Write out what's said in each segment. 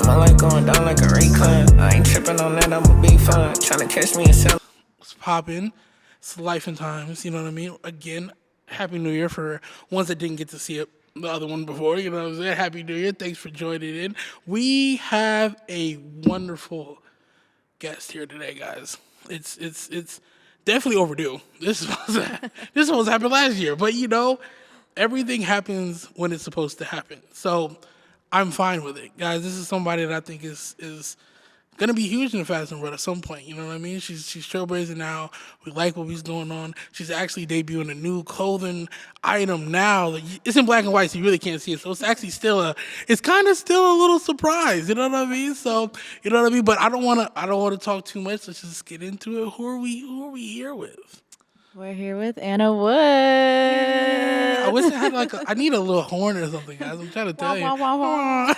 My life going down like a recline. I ain't tripping on that, I'ma be fine. Tryna catch me and sell. It's popping. It's Life and Times, you know what I mean? Again, Happy New Year for ones that didn't get to see it, the other one before, you know what I'm saying? Happy New Year. Thanks for joining in. We have a wonderful guest here today, guys. It's definitely overdue. This was happened last year, but everything happens when it's supposed to happen. So I'm fine with it, guys. This is somebody that I think is gonna be huge in the fashion world at some point. You know what I mean? She's trailblazing now. We like what he's going on. She's actually debuting a new clothing item now. It's in black and white, so you really can't see it. So it's actually it's kind of still a little surprise. You know what I mean? So you know what I mean. But I don't wanna talk too much. Let's just get into it. Who are we here with? We're here with Anna Woods. I wish I had I need a little horn or something, guys. I'm trying to tell you. Wah, wah, wah.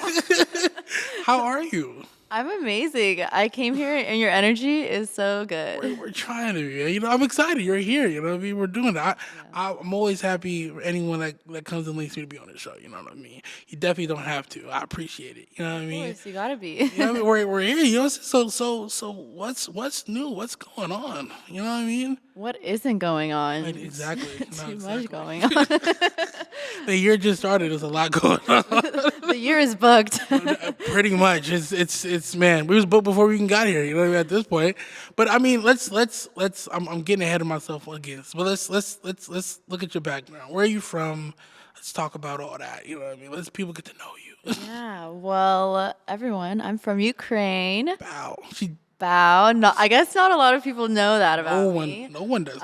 How are you? I'm amazing. I came here and your energy is so good. We're trying to be. I'm excited. You're here. You know what I mean? We're doing it. I'm always happy for anyone that comes and links me to be on the show. You know what I mean? You definitely don't have to. I appreciate it. You know what I mean? Of course, you gotta be. You know what I mean? We're here. You know, so what's new? What's going on? You know what I mean? What isn't going on? Exactly. Too No, much exactly. going on. The year just started. There's a lot going on. The year is booked. Pretty much. It's man. We was booked before we even got here. You know what I mean? At this point, but I mean, let's. I'm getting ahead of myself again. But let's look at your background. Where are you from? Let's talk about all that. You know what I mean? Let's people get to know you. Yeah. Well, everyone, I'm from Ukraine. Wow. Bow. No, I guess not a lot of people know that about me. No one does.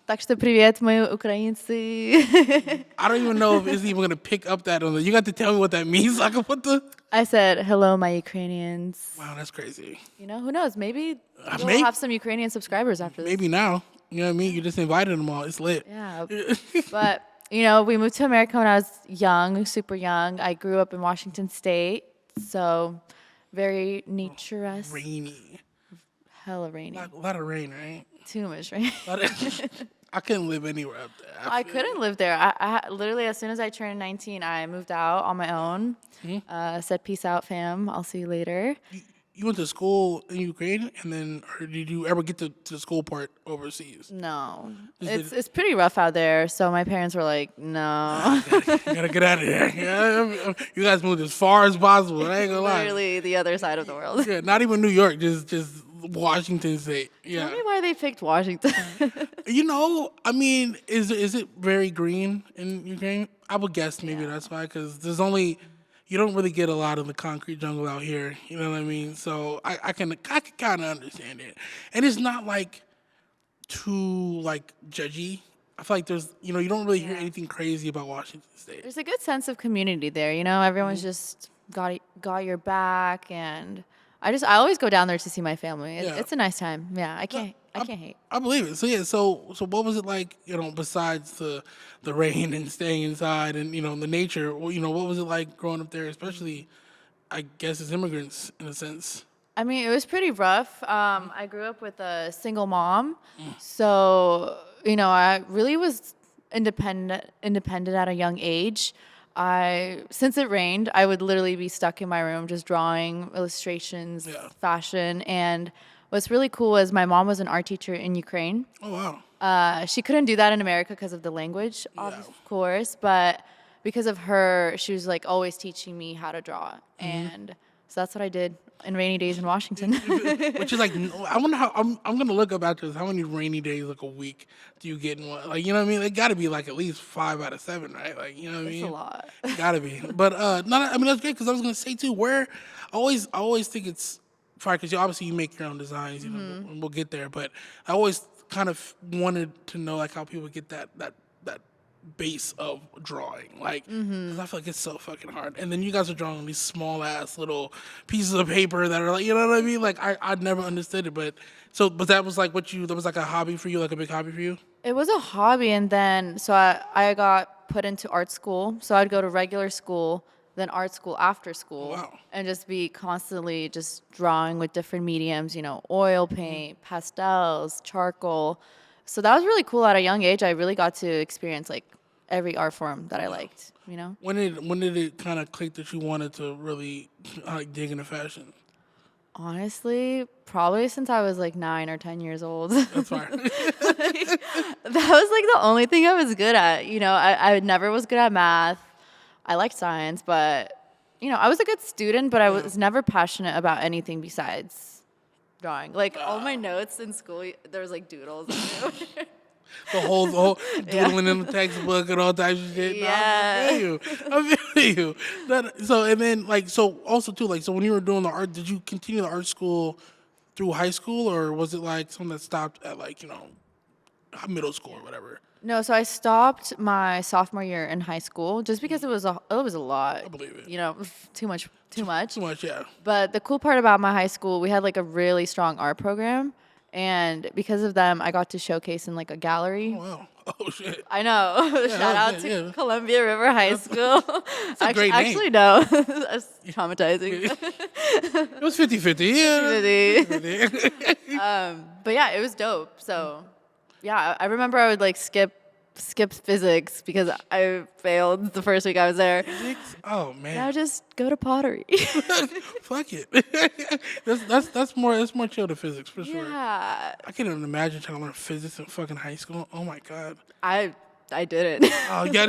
Так что привет, мои украинцы. I don't even know if it's even gonna pick up that on the. You got to tell me what that means. So I can put the. I said hello, my Ukrainians. Wow, that's crazy. You know, who knows? Maybe we'll maybe- have some Ukrainian subscribers after this. Maybe now. You know what I mean? You just invited them all. It's lit. Yeah. But, we moved to America when I was young, super young. I grew up in Washington State, so very naturesque. Rainy. Hella rainy. A lot of rain, right? Too much rain. I couldn't live anywhere up there. I couldn't live there. I literally, as soon as I turned 19, I moved out on my own. Said, peace out, fam. I'll see you later. You went to school in Ukraine, and then, or did you ever get to the school part overseas? No. It's pretty rough out there, so my parents were like, no. You gotta get out of here. Yeah, you guys moved as far as possible. I ain't gonna lie. Literally the other side of the world. Yeah, not even New York, just Washington State. Yeah. Tell me why they picked Washington. I mean, is it very green in Ukraine? I would guess maybe that's why, because you don't really get a lot of the concrete jungle out here. You know what I mean? So I can kind of understand it, and it's not too judgy. I feel like there's you don't really hear anything crazy about Washington State. There's a good sense of community there. Everyone's just got your back, and I always go down there to see my family. It's a nice time. Yeah, I can't hate. I believe it. So yeah, so what was it like? Besides the rain and staying inside and the nature. What was it like growing up there, especially, I guess, as immigrants in a sense. I mean, it was pretty rough. I grew up with a single mom, so I really was independent at a young age. Since it rained, I would literally be stuck in my room just drawing illustrations, fashion, and what's really cool was my mom was an art teacher in Ukraine. Oh wow. She couldn't do that in America because of the language, of course, but because of her, she was always teaching me how to draw, and so that's what I did in rainy days in Washington. Which is I wonder how I'm gonna look up after this. How many rainy days a week do you get in one? You know what I mean? It got to be at least 5 out of 7, right? You know what I mean? That's a lot. Gotta be. But that's great because I was gonna say too. I always think it's fine because obviously you make your own designs. And we'll get there. But I always kind of wanted to know how people get that base of drawing, 'cause I feel like it's so fucking hard. And then you guys are drawing these small ass little pieces of paper that are you know what I mean? I'd never understood it, but that was that was a hobby for you, a big hobby for you. It was a hobby, and then so I got put into art school. So I'd go to regular school, then art school after school, Wow. and just be constantly just drawing with different mediums. Oil paint, pastels, charcoal. So that was really cool at a young age. I really got to experience every art form that I liked, you know? When did it kind of click that you wanted to really like dig into fashion? Honestly, probably since I was like 9 or 10 years old. That's fine. That was like the only thing I was good at. You know, I never was good at math. I liked science, but you know, I was a good student, but I was never passionate about anything besides drawing. Like all my notes in school, there was like doodles. The whole doodling in the textbook and all types of shit. Yeah. No, I feel you. So and then like so also too like so when you were doing the art, did you continue the art school through high school or was it like something that stopped at like middle school or whatever? No, so I stopped my sophomore year in high school just because it was a lot. I believe it. You know, too much. Too much, yeah. But the cool part about my high school, we had like a really strong art program, and because of them, I got to showcase in like a gallery. Oh, wow. Oh shit. I know. Shout out to Columbia River High School. It's a great name. Actually, no. That's traumatizing. It was 50-50. Yeah. 50. But yeah, it was dope. So yeah, I remember I would like skip physics because I failed the first week I was there. Physics? Oh man. Now just go to pottery. Fuck it. that's more chill to physics for sure. Yeah. I can't even imagine trying to learn physics in fucking high school. Oh my god. I did it. Oh yeah,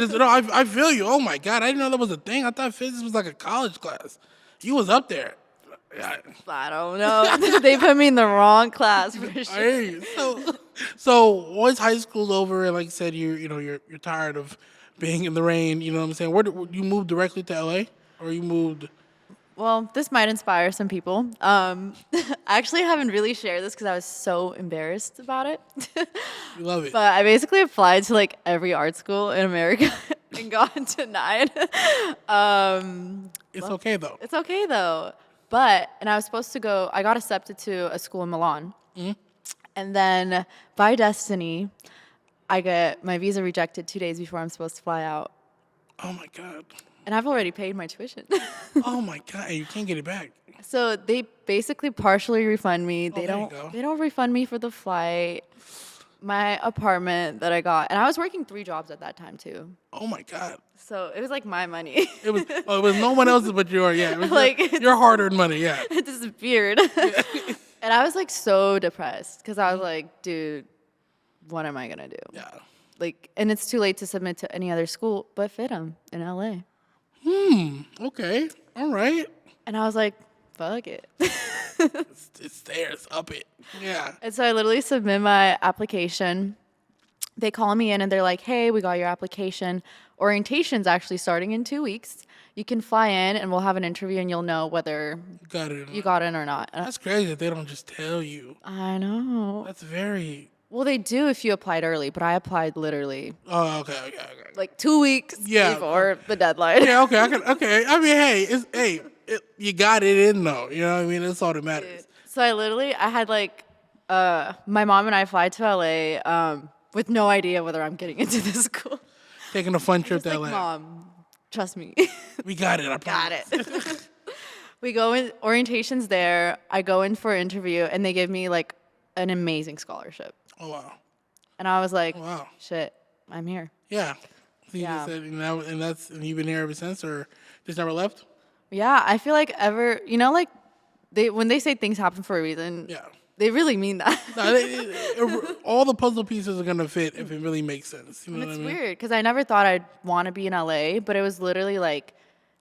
I feel you. Oh my god, I didn't know that was a thing. I thought physics was like a college class. You was up there. Yeah. I don't know. They put me in the wrong class for I sure. hear you. So once high school's over, and like you said, you're tired of being in the rain. You know what I'm saying? Where you moved directly to LA, or you moved? Well, this might inspire some people. I actually haven't really shared this because I was so embarrassed about it. You love it. But I basically applied to like every art school in America and got denied. It's okay though. It's okay though. And I was supposed to go, I got accepted to a school in Milan. Mm-hmm. And then by destiny, I get my visa rejected 2 days before I'm supposed to fly out. Oh my god. And I've already paid my tuition. Oh my god, you can't get it back. So they basically partially refund me. They there you don't go. they don't refund me for the flight, my apartment that I got. And I was working 3 jobs at that time too. Oh my god. So it was like my money. It was no one else's but yours. Yeah, it was like your hard-earned money. Yeah. It disappeared. Yeah. And I was like so depressed because I was like, dude, what am I gonna do? Yeah. Like, and it's too late to submit to any other school but FITM in LA. Okay. All right. And I was like, fuck it. It's there. It's up it. Yeah. And so I literally submit my application. They call me in and they're like, hey, we got your application. Orientation's actually starting in 2 weeks. You can fly in and we'll have an interview and you'll know whether you got in or not. That's crazy that they don't just tell you. I know. That's very... Well, they do if you applied early, but I applied literally Oh, okay. like 2 weeks before the deadline. Yeah, okay. I mean, you got it in though. You know what I mean? That's all that matters. So I had like, my mom and I fly to LA with no idea whether I'm getting into this school. Taking a fun trip to LA. Mom, trust me. We got it. I promise. Got it. We go in, orientation's there. I go in for an interview, and they give me like an amazing scholarship. Oh, wow. And I was like, wow. Shit, I'm here. Yeah. So you just said, and you've been here ever since, or just never left? Yeah, I feel like like when they say things happen for a reason. Yeah. They really mean that. No, all the puzzle pieces are gonna fit if it really makes sense. You know what I mean? It's weird because I never thought I'd want to be in LA, but it was literally like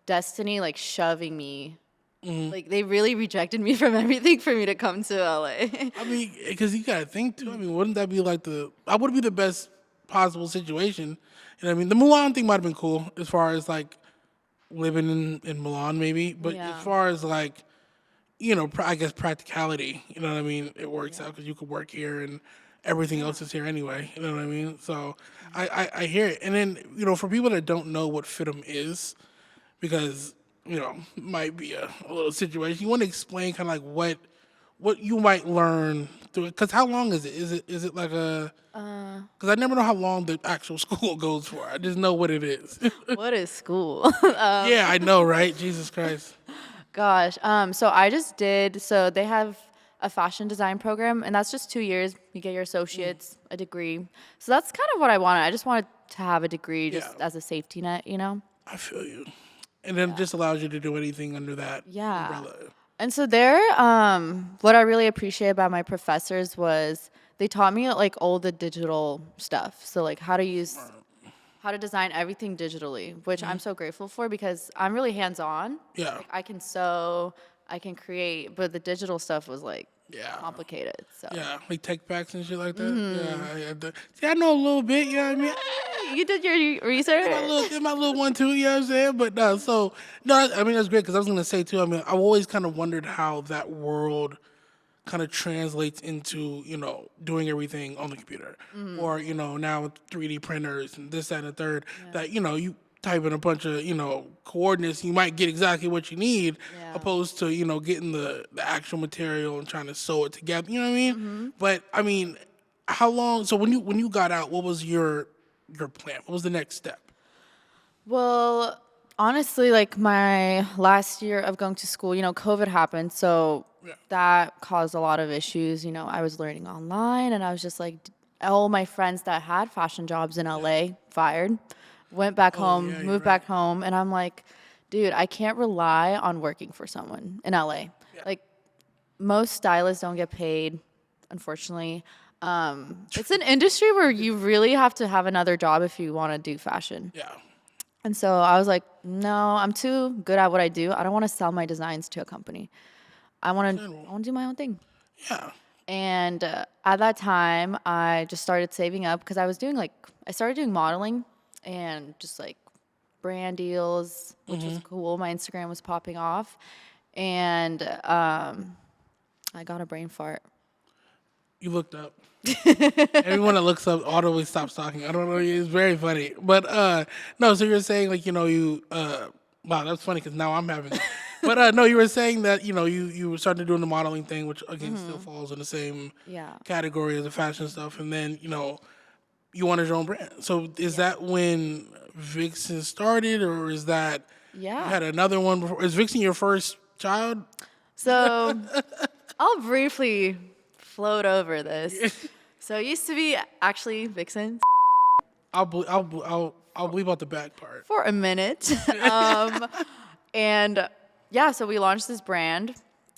destiny, like shoving me. Mm-hmm. Like they really rejected me from everything for me to come to LA. I mean, because you gotta think too. I mean, wouldn't that be like I would be the best possible situation? You know what I mean? The Milan thing might have been cool as far as like living in Milan, maybe, but as far as like. I guess practicality, you know what I mean? It works out because you could work here and everything else is here anyway, you know what I mean? So I hear it. And then, for people that don't know what FITM is, because, might be a little situation, you want to explain kind of like what you might learn through it. Because how long is it? Is it like a... Because I never know how long the actual school goes for. I just know what it is. What is school? Yeah, I know, right? Jesus Christ. Gosh, so they have a fashion design program, and that's just 2 years. You get your associates, a degree. So that's kind of what I wanted. I just wanted to have a degree just Yeah. as a safety net, you know? I feel you. And then it just allows you to do anything under that Yeah. umbrella. And so there, what I really appreciate about my professors was they taught me like all the digital stuff. So like how to design everything digitally, which I'm so grateful for because I'm really hands-on. Yeah. Like I can sew, I can create, but the digital stuff was like Yeah. complicated. So Yeah, like tech packs and shit like that. Yeah, see, I know a little bit. You know what I mean? you did your research. Did my little one too. You know what I'm saying? But no, so no, I mean that's great because I was gonna say too. I mean, I've always kind of wondered how that world kind of translates into doing everything on the computer, or now with 3D printers and this, that, and the third. That you type in a bunch of coordinates, you might get exactly what you need, Yeah. opposed to getting the actual material and trying to sew it together. You know what I mean? But I mean, how long? So when you got out, what was your plan? What was the next step? Well, honestly, like my last year of going to school, COVID happened. So that caused a lot of issues. I was learning online and I was just like, all my friends that had fashion jobs in LA fired, went back home, yeah, you're moved back home. And I'm like, dude, I can't rely on working for someone in LA. Like most stylists don't get paid, unfortunately. It's an industry where you really have to have another job if you want to do fashion. Yeah. And so I was like, no, I'm too good at what I do. I don't want to sell my designs to a company. I want to do my own thing. Yeah. And at that time, I just started saving up because I started doing modeling and just like brand deals, which was cool. My Instagram was popping off. And I got a brain fart. You looked up. Everyone that looks up audibly stops talking. I don't know. It's very funny. But no, so you're saying like, wow, that's funny because now I'm having it. But no, you were saying that, you were starting doing the modeling thing, which again still falls in the same category as the fashion stuff. And then, you wanted your own brand. So is that when Vixen started or is that you had another one before? Is Vixen your first child? So I'll briefly float over this. So it used to be actually Vixen I'll bleep out the back part. for a minute. And yeah, so we launched this brand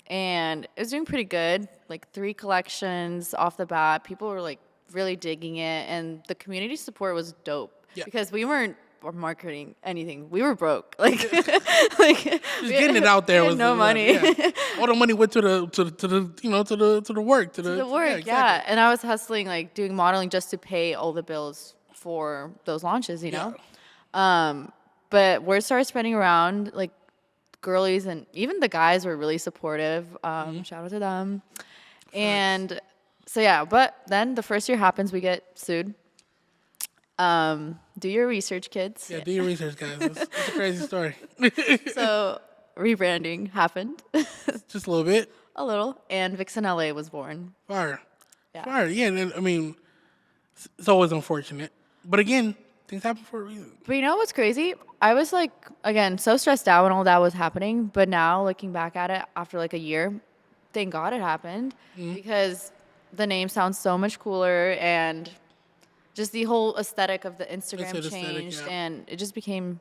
and it was doing pretty good. Like 3 collections off the bat. People were like really digging it and the community support was dope because we weren't marketing anything. We were broke. Like just getting it out there we was had no money. Yeah. All the money went to the work. To the work, exactly. And I was hustling, like doing modeling just to pay all the bills for those launches, But word started spreading around, like girlies and even the guys were really supportive. Shout out to them. And so but then the first year happens, we get sued. Do your research, kids. Yeah, do your research, guys. It's a crazy story. So rebranding happened. Just a little bit. A little. And Vixen LA was born. Fire. Yeah. Fire. Yeah, and I mean, it's always unfortunate. But again, things happen for a reason. But you know what's crazy? I was like, again, so stressed out when all that was happening. But now looking back at it after like a year, thank God it happened because the name sounds so much cooler and just the whole aesthetic of the Instagram changed and it just became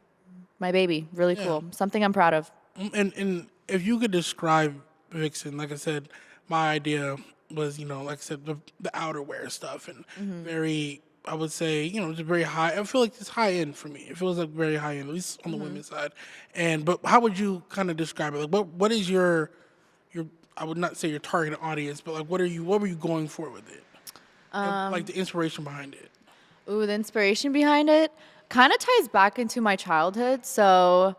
my baby. Really cool. Something I'm proud of. And if you could describe Vixen, like I said, my idea was, like I said, the outerwear stuff and very, I would say, it's very high. I feel like it's high end for me. It feels like very high end, at least on the women's side. But how would you kind of describe it? Like, what is your I would not say your target audience, but like, what were you going for with it? Like the inspiration behind it. Ooh, the inspiration behind it kind of ties back into my childhood. So,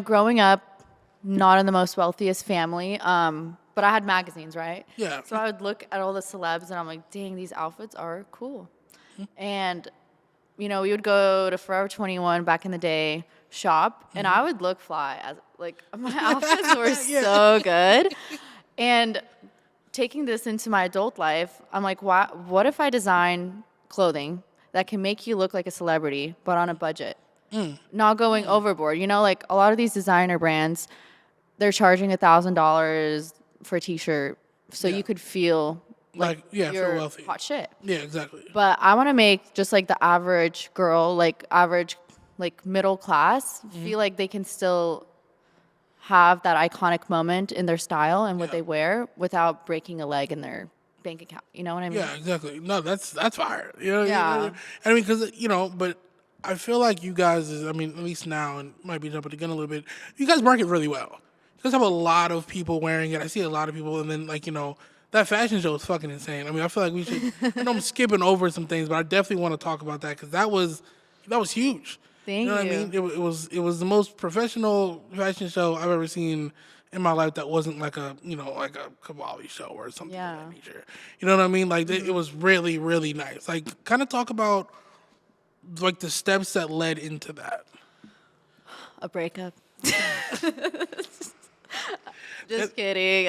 growing up, not in the most wealthiest family, but I had magazines, right? Yeah. So I would look at all the celebs and I'm like, dang, these outfits are cool. And, we would go to Forever 21 back in the day, shop, and I would look fly. As like, my outfits were so good. And taking this into my adult life, I'm like, what if I design clothing that can make you look like a celebrity, but on a budget? Not going overboard. Like a lot of these designer brands, they're charging $1,000 for a t-shirt so you could feel Like, yeah, if you're you're wealthy. hot shit. Yeah, exactly. But I want to make just like the average girl, like average, like middle class, feel like they can still have that iconic moment in their style and what Yeah. they wear without breaking a leg in their bank account. You know what I mean? Yeah, exactly. No, that's fire. Yeah. I mean, because but I feel like you guys I mean, at least now, and might be jumping the gun a little bit. You guys market really well. You guys have a lot of people wearing it. I see a lot of people, and then that fashion show is fucking insane. I mean, I feel like we should. I know I'm skipping over some things, but I definitely want to talk about that because that was huge. Thank You know what I you. mean? It was the most professional fashion show I've ever seen in my life. That wasn't like a like a Cavalli show or something of Yeah. that nature. You know what I mean? Like it was really really nice. Like kind of talk about like the steps that led into that. A breakup. Just kidding.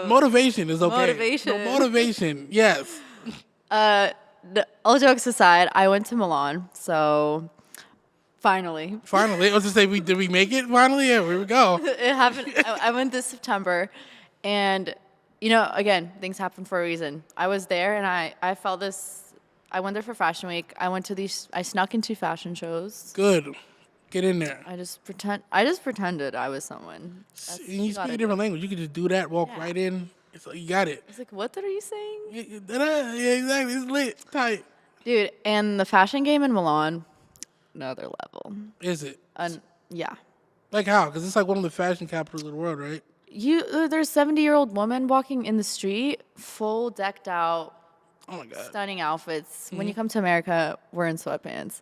Motivation is okay. Motivation. No, motivation, yes. All jokes aside, I went to Milan, so finally. Finally, I was to say, did we make it? Finally, yeah, here we go. It happened. I went this September, and again, things happen for a reason. I was there, and I felt this. I went there for Fashion Week. I snuck into fashion shows. Good, get in there. I just pretended I was someone. You speak a different language. You could just do that, walk right in. It's like, you got it. It's like, what are you saying? Yeah, exactly. It's lit, tight. Dude, and the fashion game in Milan, another level. Is it? Yeah. Like how? Because it's like one of the fashion capitals of the world, right? There's 70-year-old woman walking in the street, full decked out, Oh my god. stunning outfits. When you come to America, we're in sweatpants.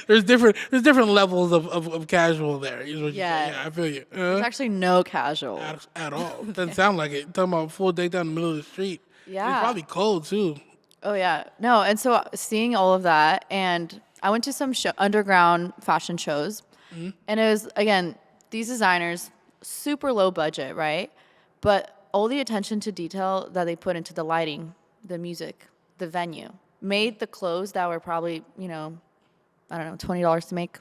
There's different levels of casual there. Yeah, I feel you. There's actually no casual. At all. Doesn't sound like it. Talking about full day down the middle of the street. Yeah. It's probably cold too. Oh yeah, no. And so seeing all of that, and I went to some underground fashion shows, and it was again these designers, super low budget, right? But all the attention to detail that they put into the lighting, the music, the venue, made the clothes that were probably, I don't know, $20 to make,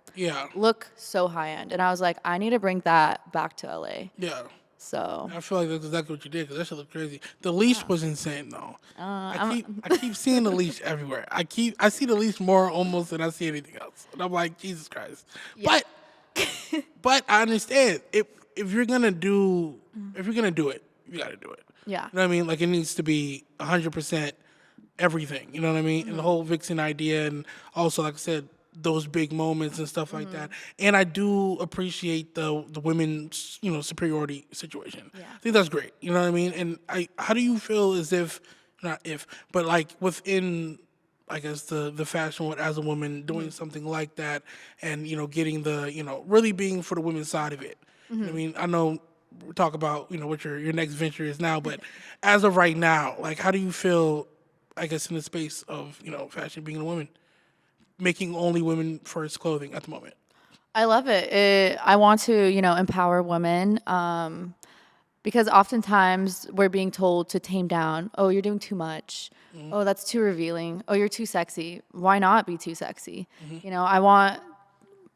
look so high end. And I was like, I need to bring that back to LA. Yeah. So I feel like that's exactly what you did because that shit looked crazy. The leash was insane though. I keep seeing the leash everywhere. I see the leash more almost than I see anything else. And I'm like, Jesus Christ. Yeah. But I understand if you're gonna do it, you gotta do it. Yeah. You know what I mean? Like it needs to be 100% everything. You know what I mean? And the whole Vixen idea, and also like I said, those big moments and stuff like that. And I do appreciate the women's superiority situation. Yeah. I think that's great. You know what I mean? And how do you feel as if not if but like within I guess the fashion world as a woman doing something like that and getting the really being for the women's side of it. You know what I mean? I know we talk about what your next venture is now, but as of right now, like how do you feel I guess in the space of fashion being a woman, making only women first clothing at the moment? I love it. I want to, empower women because oftentimes we're being told to tame down. Oh, you're doing too much. Oh, that's too revealing. Oh, you're too sexy. Why not be too sexy? I want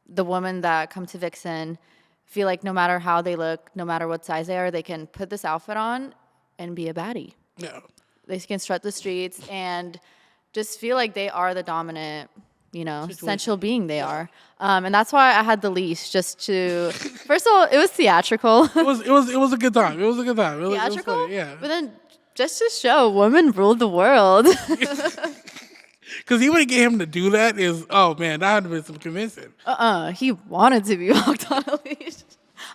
the women that come to Vixen feel like no matter how they look, no matter what size they are, they can put this outfit on and be a baddie. Yeah. They can strut the streets and just feel like they are the dominant, essential being they are. And that's why I had the leash just to, first of all, it was theatrical. It was a good time. It was a good time. It was Theatrical? funny, yeah. But then just to show women ruled the world. Because even to get him to do that is, oh man, that had to be some convincing. He wanted to be walked on a leash.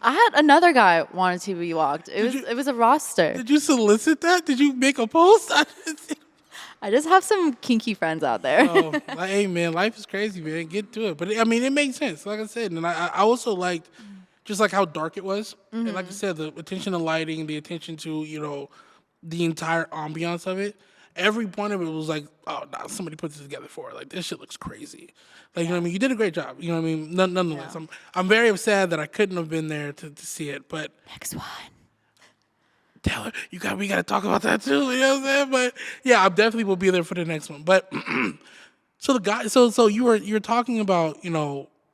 I had another guy wanted to be walked. It was a roster. Did you solicit that? Did you make a post? I just have some kinky friends out there. Oh, hey man, life is crazy, man. Get to it. But I mean, it makes sense, like I said. And I also liked just like how dark it was. And like I said, the attention to lighting, the attention to, the entire ambiance of it. Every point of it was like, oh, nah, somebody put this together for it. Like, this shit looks crazy. Like, you know what I mean? You did a great job. You know what I mean? Nonetheless, Yeah. I'm very upset that I couldn't have been there to see it. But Next one. tell her, we got to talk about that too. You know what I'm saying? But yeah, I definitely will be there for the next one. But so the guy, so you're talking about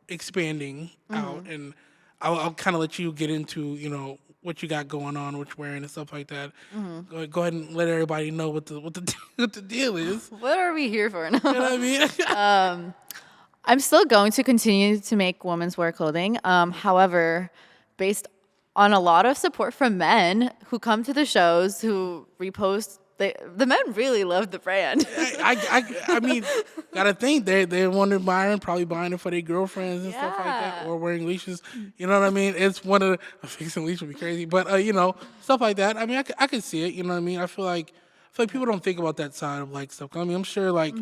expanding out, and I'll kind of let you get into what you got going on, what you're wearing, and stuff like that. Mm-hmm. Go ahead and let everybody know what the what the deal is. What are we here for now? You know what I mean? I'm still going to continue to make women's wear clothing. However, based on a lot of support from men who come to the shows, who repost, the men really love the brand. I mean, gotta think they want to buy it, probably buying it for their girlfriends and stuff like that, Yeah. or wearing leashes. You know what I mean? It's one of a fixing leash would be crazy, but you know, stuff like that. I mean, I could see it. You know what I mean? I feel like people don't think about that side of like stuff. I mean, I'm sure like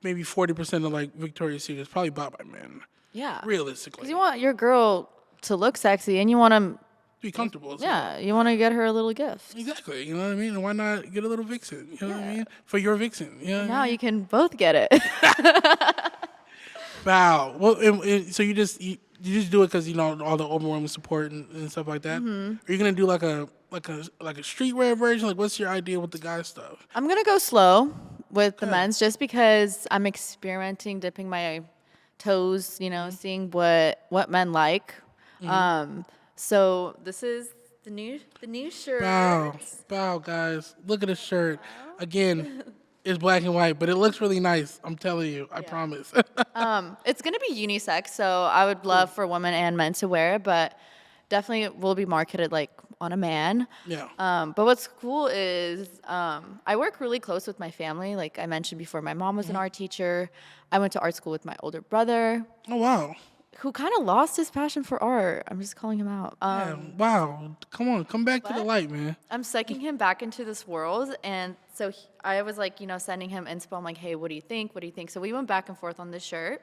maybe 40% of like Victoria's Secret is probably bought by men. Yeah. Realistically, Because you want your girl to look sexy and you want to, be comfortable. As well. yeah, you want to get her a little gift. Exactly. You know what I mean? And why not get a little vixen? You know what I mean? For your vixen. You know what I Now mean? you can both get it. Wow. Well, so you just do it because you know all the overwhelming support and stuff like that. Are you gonna do like a streetwear version? Like, what's your idea with the guy stuff? I'm going to go slow with the men's just because I'm experimenting, dipping my toes, you know, seeing what men like. So this is the new shirt. Bow, guys. Look at the shirt. Again, it's black and white, but it looks really nice. I'm telling you. I promise. It's going to be unisex, so I would love for women and men to wear it, but definitely it will be marketed like on a man. Yeah. But what's cool is I work really close with my family. Like I mentioned before, my mom was an art teacher. I went to art school with my older brother, Oh, wow. who kind of lost his passion for art. I'm just calling him out. Yeah, wow. Come on. Come back to the light, man. I'm sucking him back into this world. And so I was like, you know, sending him inspo. I'm like, hey, what do you think? What do you think? So we went back and forth on this shirt.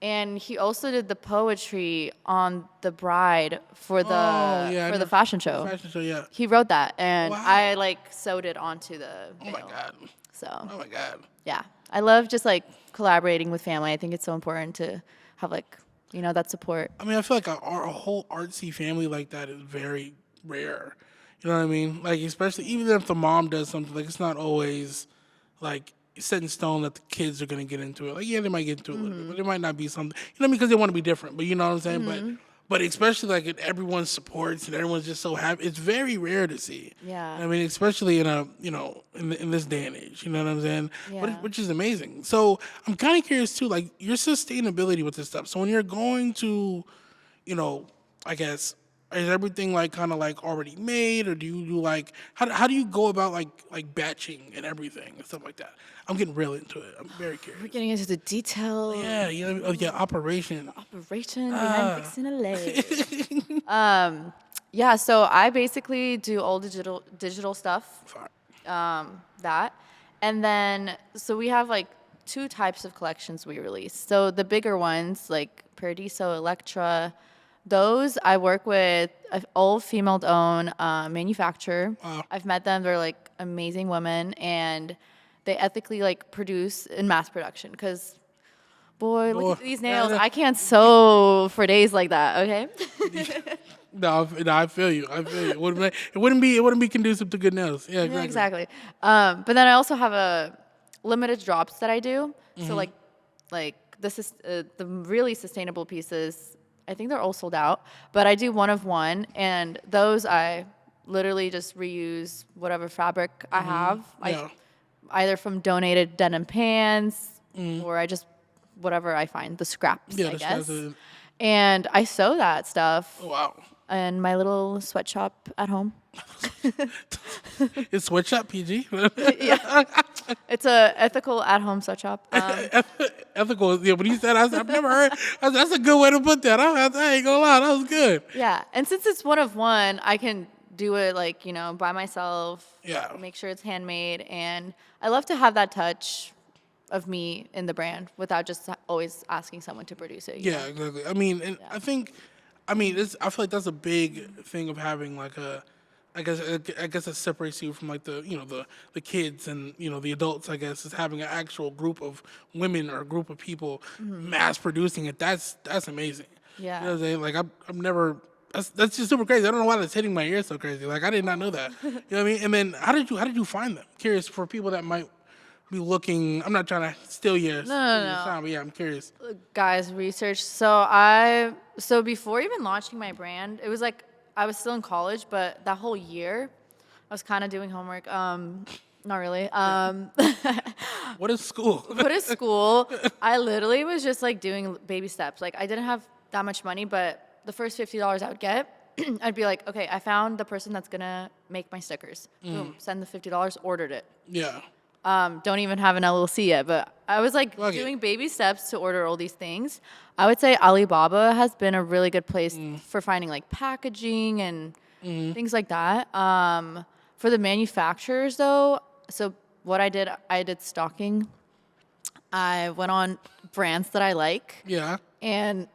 And he also did the poetry on the bride for the fashion show. Fashion show, yeah. He wrote that, and Wow. I like sewed it onto the Oh, my veil. God. So Oh, my God. yeah, I love just like collaborating with family. I think it's so important to have like, you know, that support. I mean, I feel like a whole artsy family like that is very rare. You know what I mean? Like, especially even if the mom does something, like, it's not always like set in stone that the kids are gonna get into it. Like, yeah, they might get into it a little bit, but it might not be something. You know what I mean? Because they want to be different. But you know what I'm saying? But especially like if everyone supports and everyone's just so happy. It's very rare to see. Yeah. I mean, especially in a in this day and age. You know what I'm saying? Yeah. Which is amazing. So I'm kind of curious too, like your sustainability with this stuff. So when you're going to, you know, I guess. Is everything like kind of like already made, or do you do like how do you go about like batching and everything and stuff like that? I'm getting real into it. I'm very curious. We're getting into the detail. Yeah, you know, yeah, operation. Operation behind Vixen LA. Yeah, so I basically do all digital stuff. Fine. That, and then so we have like 2 types of collections we release. So the bigger ones like Paradiso, Electra. Those I work with an all female-owned manufacturer. Wow. I've met them; they're like amazing women, and they ethically like produce in mass production. Because, boy, look at these nails! I can't sew for days like that. Okay. No, I feel you. I feel you. It wouldn't be conducive to good nails. Yeah, exactly. Yeah, exactly. But then I also have a limited drops that I do. So like this is the really sustainable pieces. I think they're all sold out, but I do one of one, and those I literally just reuse whatever fabric I have, Yeah. either from donated denim pants or I just whatever I find, the scraps, Yeah, I the guess. scraps And I sew that stuff Oh, wow. in my little sweatshop at home. It's sweatshop PG. Yeah, it's a ethical at-home sweatshop. Ethical. Yeah, when you said, I've never heard. That's a good way to put that. I ain't gonna lie, that was good. Yeah, and since it's one of one, I can do it like, you know, by myself. Yeah. Make sure it's handmade, and I love to have that touch of me in the brand without just always asking someone to produce it. you know? Yeah, exactly. I mean, and I feel like that's a big thing of having like I guess that separates you from like the kids and the adults. I guess is having an actual group of women or a group of people mass producing it. That's amazing. Yeah. You know what I'm saying? Like I've never. That's just super crazy. I don't know why that's hitting my ear so crazy. Like I did not know that. You know what I mean? And then how did you find them? Curious for people that might be looking. I'm not trying to steal your sound, but yeah, I'm curious. Guys, research. So before even launching my brand, it was like I was still in college, but that whole year, I was kind of doing homework. Not really. What is school? What is school? I literally was just like doing baby steps. Like I didn't have that much money, but the first $50 I would get, I'd be like, okay, I found the person that's gonna make my stickers. Boom, send the $50, ordered it. Yeah. Don't even have an LLC yet, but I was like doing baby steps to order all these things. I would say Alibaba has been a really good place for finding like packaging and things like that. For the manufacturers though, so what I did stalking. I went on brands that I like. Yeah. And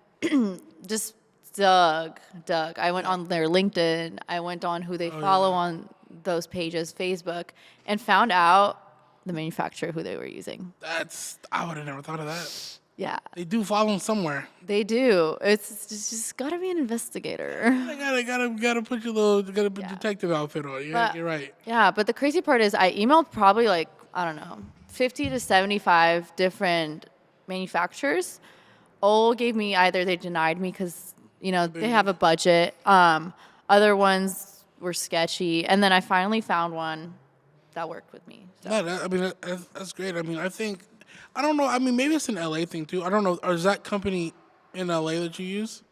just dug. I went on their LinkedIn. I went on who they follow on those pages, Facebook, and found out the manufacturer who they were using. I would have never thought of that. Yeah. They do follow them somewhere. They do. It's just gotta be an investigator. I gotta put your detective outfit on. You're right. Yeah, but the crazy part is I emailed probably like, I don't know, 50 to 75 different manufacturers. All gave me either they denied me because, they have a budget. Other ones were sketchy. And then I finally found one that worked with me. So. No, that's great. I don't know. Maybe it's an LA thing too. I don't know. Or is that company in LA that you use?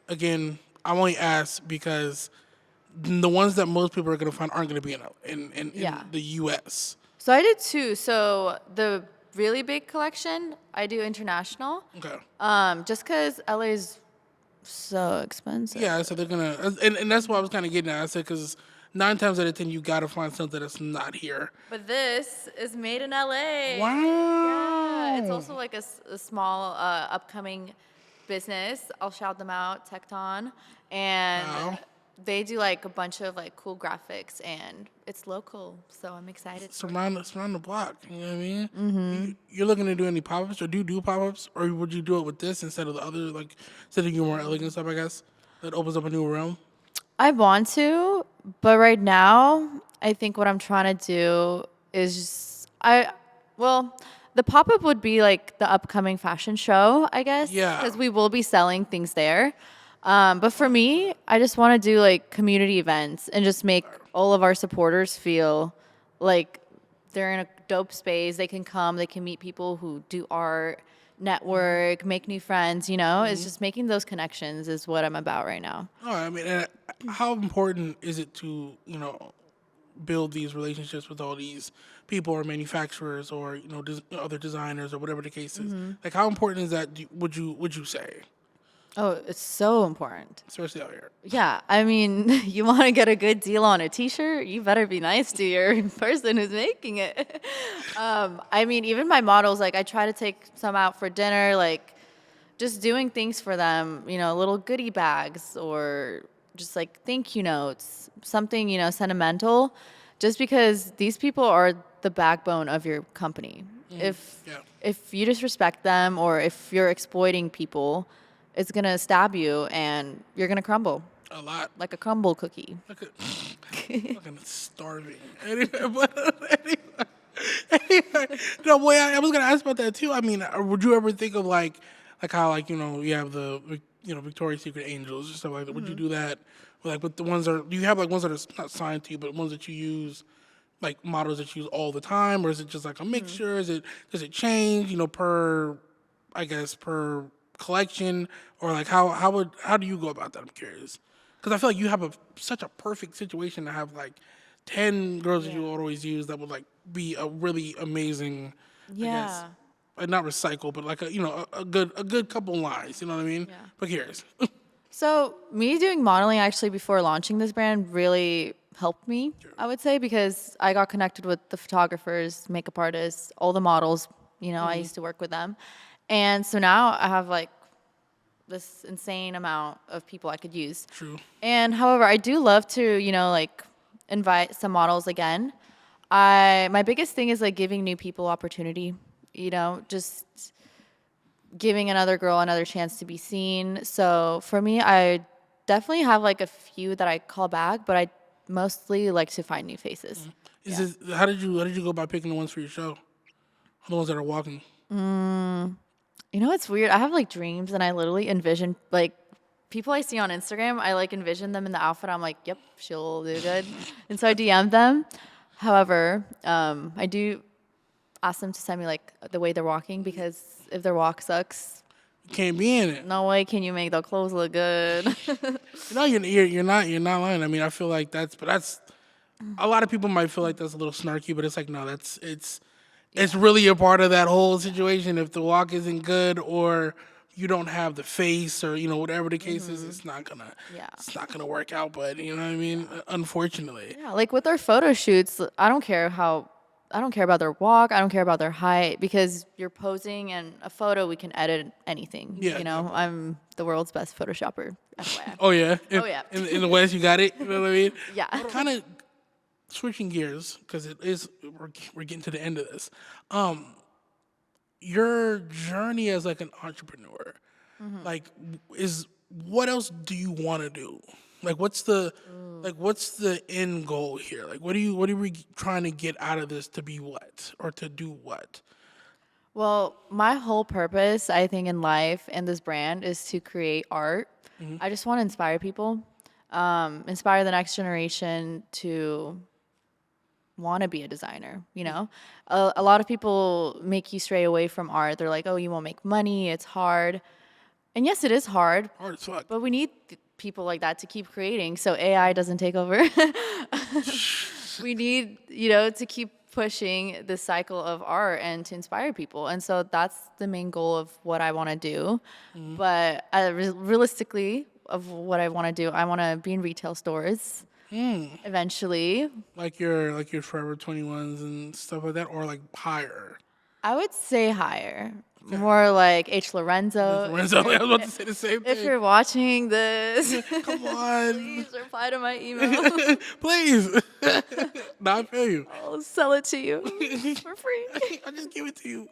Again, I only ask because the ones that most people are going to find aren't going to be in the U.S. So I did two. So the really big collection, I do international. Okay. Just because LA is so expensive. Yeah, so they're going to... And that's what I was kind of getting at. I said because 9 times out of 10, you got to find something that's not here. But this is made in LA. Wow. Yeah, it's also like a small upcoming business. I'll shout them out, Tecton. And they do like a bunch of like cool graphics and it's local. So I'm excited. It's around the block. You know what I mean? Mm-hmm. You're looking to do any pop-ups or do you do pop-ups? Or would you do it with this instead of the other, like, instead of your more elegant stuff, I guess? That opens up a new realm? I want to, but right now, I think what I'm trying to do is just, the pop-up would be like the upcoming fashion show, I guess. Yeah. Because we will be selling things there. But for me, I just want to do like community events and just make all of our supporters feel like they're in a dope space. They can come, they can meet people who do art, network, make new friends, It's just making those connections is what I'm about right now. And how important is it to, build these relationships with all these people or manufacturers or, other designers or whatever the case is? Like, how important is that, would you say? Oh, it's so important. Especially out here. Yeah, you want to get a good deal on a T-shirt, you better be nice to your person who's making it. Even my models, like I try to take some out for dinner, like just doing things for them, little goodie bags or just like thank you notes, something, sentimental, just because these people are the backbone of your company. If you disrespect them or if you're exploiting people, it's going to stab you and you're going to crumble. A lot. Like a crumble cookie. Fucking starving. Anyway, no, boy, I was going to ask about that too. Would you ever think of like how, you have the, Victoria's Secret Angels or stuff like that. Would you do that? With the ones do you have like ones that are not signed to you, but ones that you use, like models that you use all the time? Or is it just like a mixture? Does it change, per collection, or like how do you go about that? I'm curious because I feel like you have such a perfect situation to have like 10 girls that you always use that would like be a really amazing, not recycle, but like a good couple lines. You know what I mean? Yeah. But curious. So me doing modeling actually before launching this brand really helped me. Sure. I would say because I got connected with the photographers, makeup artists, all the models. I used to work with them. And so now I have like this insane amount of people I could use. True. And however, I do love to, invite some models again. My biggest thing is like giving new people opportunity, just giving another girl another chance to be seen. So for me, I definitely have like a few that I call back, but I mostly like to find new faces. How did you go about picking the ones for your show? The ones that are walking? It's weird. I have like dreams and I literally envision like people I see on Instagram, I like envision them in the outfit. I'm like, yep, she'll do good. And so I DM them. However, I do ask them to send me like the way they're walking, because if their walk sucks, Can't be in it. no way can you make the clothes look good. No, you're not lying. I mean, I feel like that's a lot of people might feel like that's a little snarky, but it's like, no, it's really a part of that whole situation. If the walk isn't good, or you don't have the face, or whatever the case is, it's not gonna work out. But you know what I mean? Unfortunately. Yeah, like with our photo shoots, I don't care about their walk. I don't care about their height, because you're posing and a photo, we can edit anything. Yeah, I'm the world's best Photoshopper. FYI. Oh yeah. Yeah. In the West, you got it. You know what I mean? Yeah. Kind of switching gears, because we're getting to the end of this. Your journey as like an entrepreneur, like, what else do you want to do? Like, what's the end goal here? Like, what are we trying to get out of this to be what, or to do what? Well, my whole purpose, I think, in life and this brand is to create art. I just want to inspire people, inspire the next generation to want to be a designer. A lot of people make you stray away from art. They're like, oh, you won't make money, it's hard. And yes, it is hard. Hard as fuck. But we need people like that to keep creating, so AI doesn't take over. We need, to keep pushing the cycle of art and to inspire people. And so that's the main goal of what I want to do. But realistically, of what I want to do, I want to be in retail stores eventually. Like your Forever 21s and stuff like that, or like higher? I would say higher. Okay. More like H. Lorenzo. I was about to say the same thing. If you're watching this, come on. Please reply to my email. Please. No, I feel you. I'll sell it to you for free. I'll just give it to you.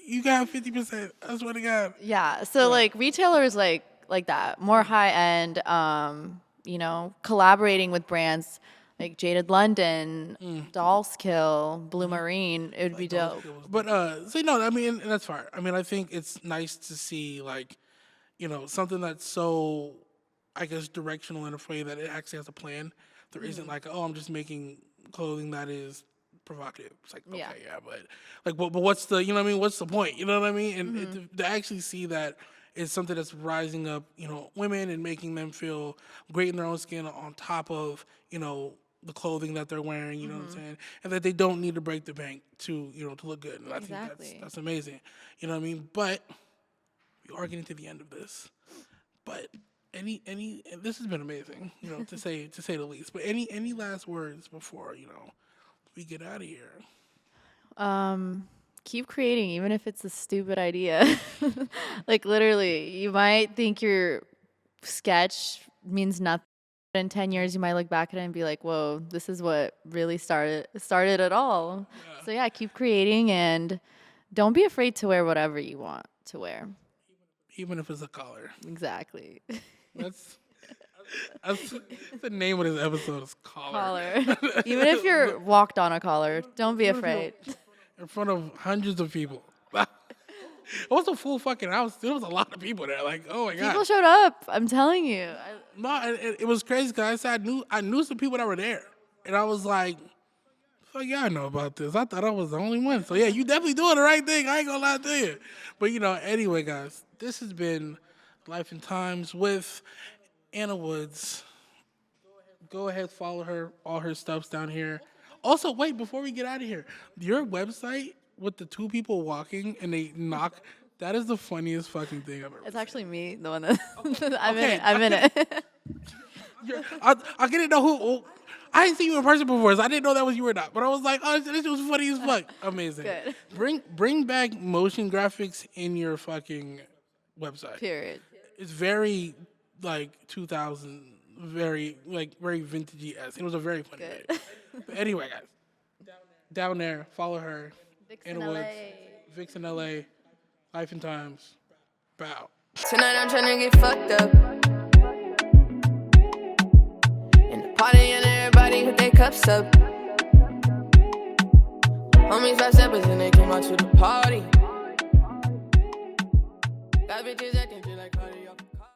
You got 50%. I swear to God. Yeah. So like retailers like that, more high end, collaborating with brands like Jaded London, Doll's Kill, Blue Marine, it would be dope. But I mean, that's fine. I mean, I think it's nice to see like, something that's so, I guess, directional in a way that it actually has a plan. There isn't like, oh, I'm just making clothing that is provocative. It's like, okay, yeah, but like, but what's the, what's the point? You know what I mean? And to actually see that it's something that's rising up, women, and making them feel great in their own skin, on top of, the clothing that they're wearing, you know what I'm saying? And that they don't need to break the bank to, to look good. And I think that's amazing. You know what I mean? But we are getting to the end of this. But any this has been amazing, to say the least. But any last words before, we get out of here? Keep creating, even if it's a stupid idea. Like literally, you might think your sketch means nothing. In 10 years, you might look back at it and be like, whoa, this is what really started it all. Yeah. So yeah, keep creating, and don't be afraid to wear whatever you want to wear. Even if it's a collar. Exactly. That's the name of this episode is Collar. Even if you're walked on a collar, don't be afraid. In front of hundreds of people. It was a full fucking house. There was a lot of people there. Like, oh my God. People showed up. I'm telling you. It was crazy because I knew some people that were there. And I was like, fuck yeah, I know about this. I thought I was the only one. So yeah, you definitely doing the right thing. I ain't gonna lie to you. But anyway, guys, this has been Lyfe and Tymes with Anna Woods. Go ahead, follow her. All her stuff's down here. Also, wait, before we get out of here, your website with the two people walking and they knock, that is the funniest fucking thing I've ever seen. It's actually me, the one that I'm in it. I didn't know who. I didn't see you in person before, so I didn't know that was you or not. But I was like, oh, this was funny as fuck. Amazing. Good. Bring back motion graphics in your fucking website. Period. It's very like 2000, very vintagey-esque. It was a very funny video. But anyway, guys, down there, follow her. Vixen Anna Woods, LA. Vixen LA, Lyfe and Tymes. Bow. Tonight I'm tryna get fucked up. In the party and everybody with their cups up. Homies 5 steppers and they came out to the party. Got bitches that